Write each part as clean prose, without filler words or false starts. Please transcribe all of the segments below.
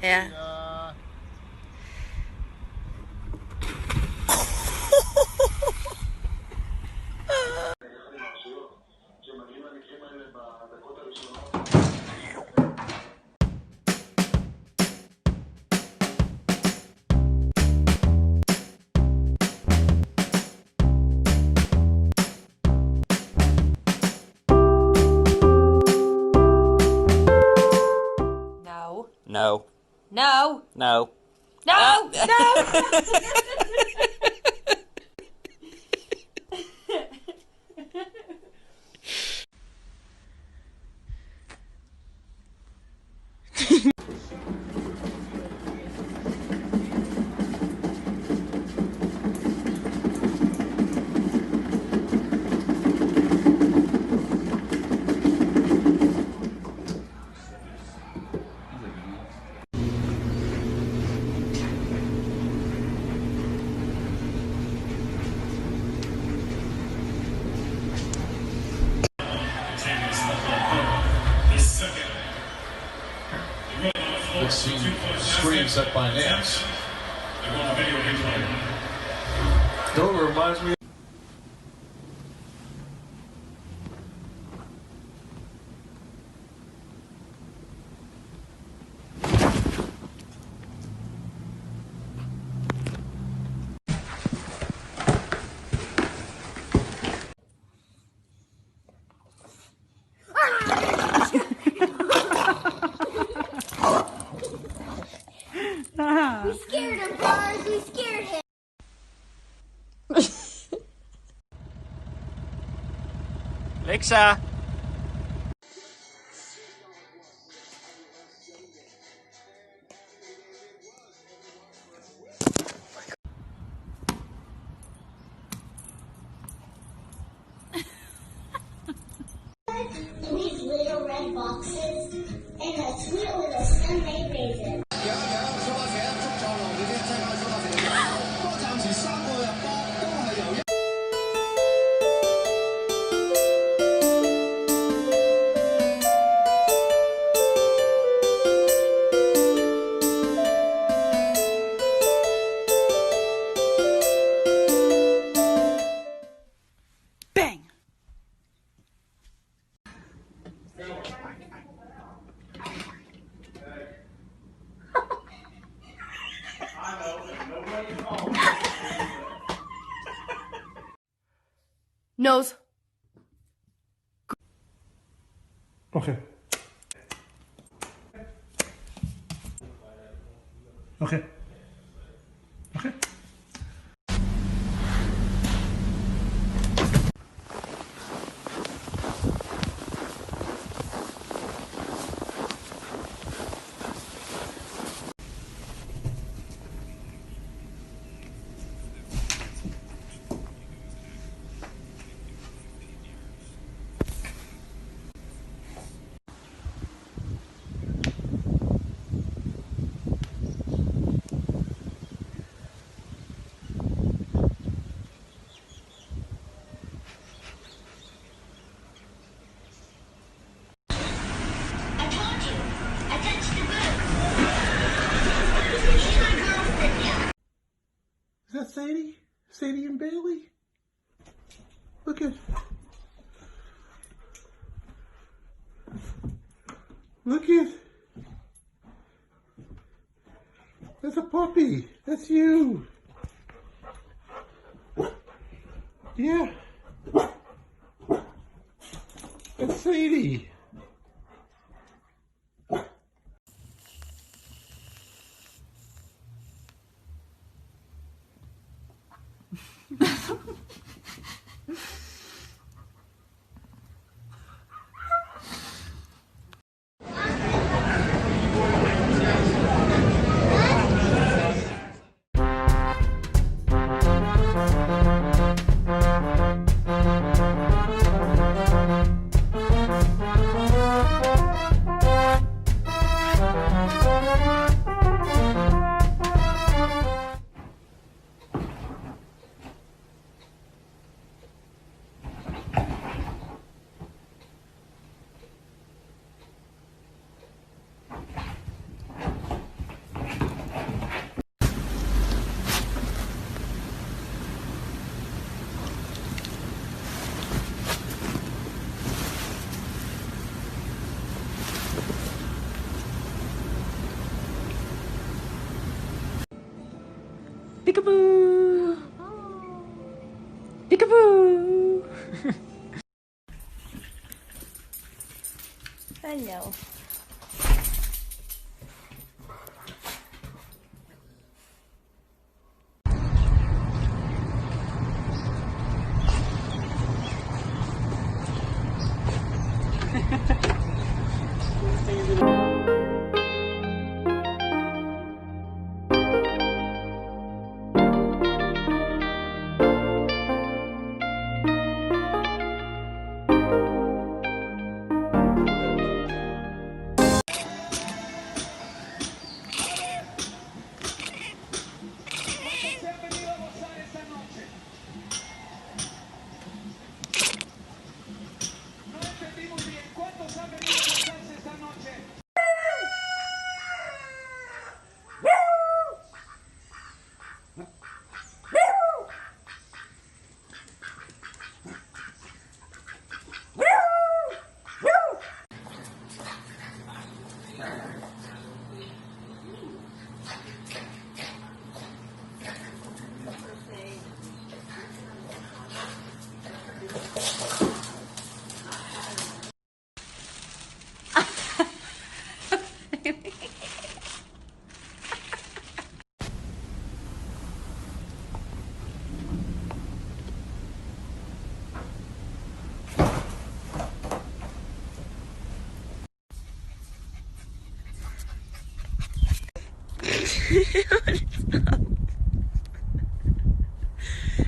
Yeah. No. No. No. No. No. No. Good screen set by Nance. Dover reminds me. We scared him, Buzz. We scared him. Alexa. These little red boxes and a sweet little sundae raisin. Bang! Nose. Okay. Okay. Okay. I told you. I touched the boob. She's my girlfriend now. Is that Sadie? Sadie and Bailey? Look at. Look at. That's a puppy. That's you. Yeah. That's Sadie. Hello.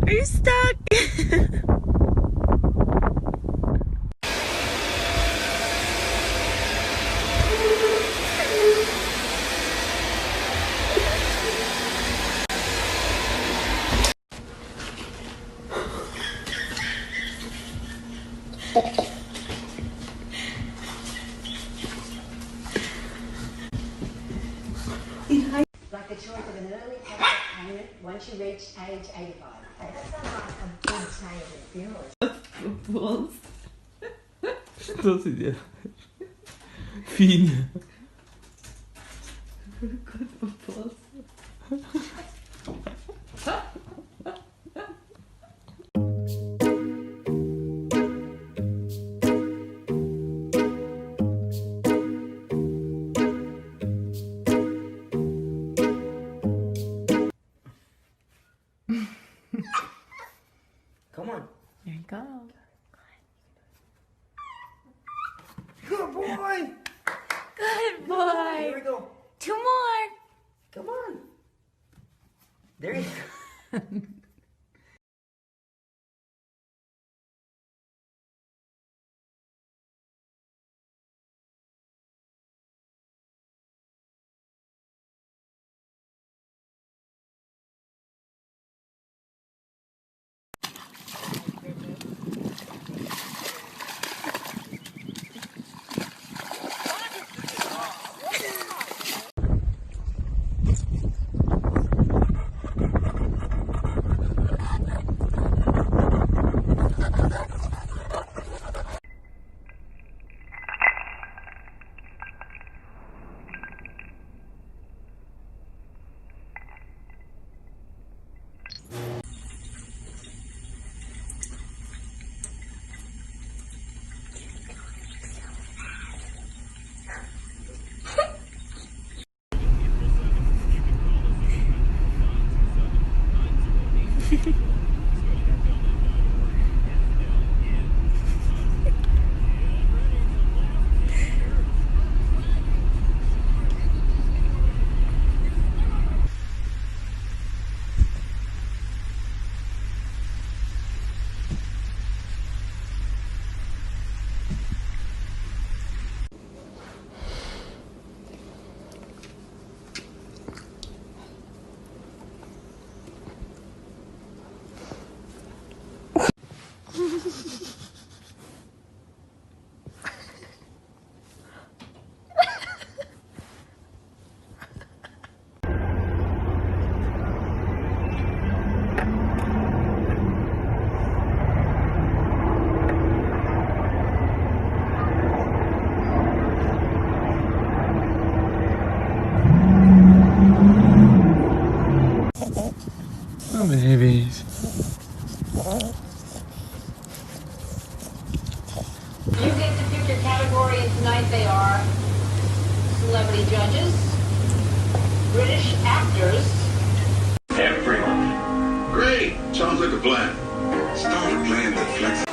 Are you stuck? Like the choice of an early cash payment once you reach age 85. That sounds like a big change in funerals. Что ты делаешь? Финя. Кот попался. Come on. There you go. Good boy. Good boy. Here we go. 2 more. Come on. There you go. Oh, babies. You get to pick your category and Tonight they are celebrity judges, British actors. Everyone. Great. Sounds like a plan. Start a plan that flexes.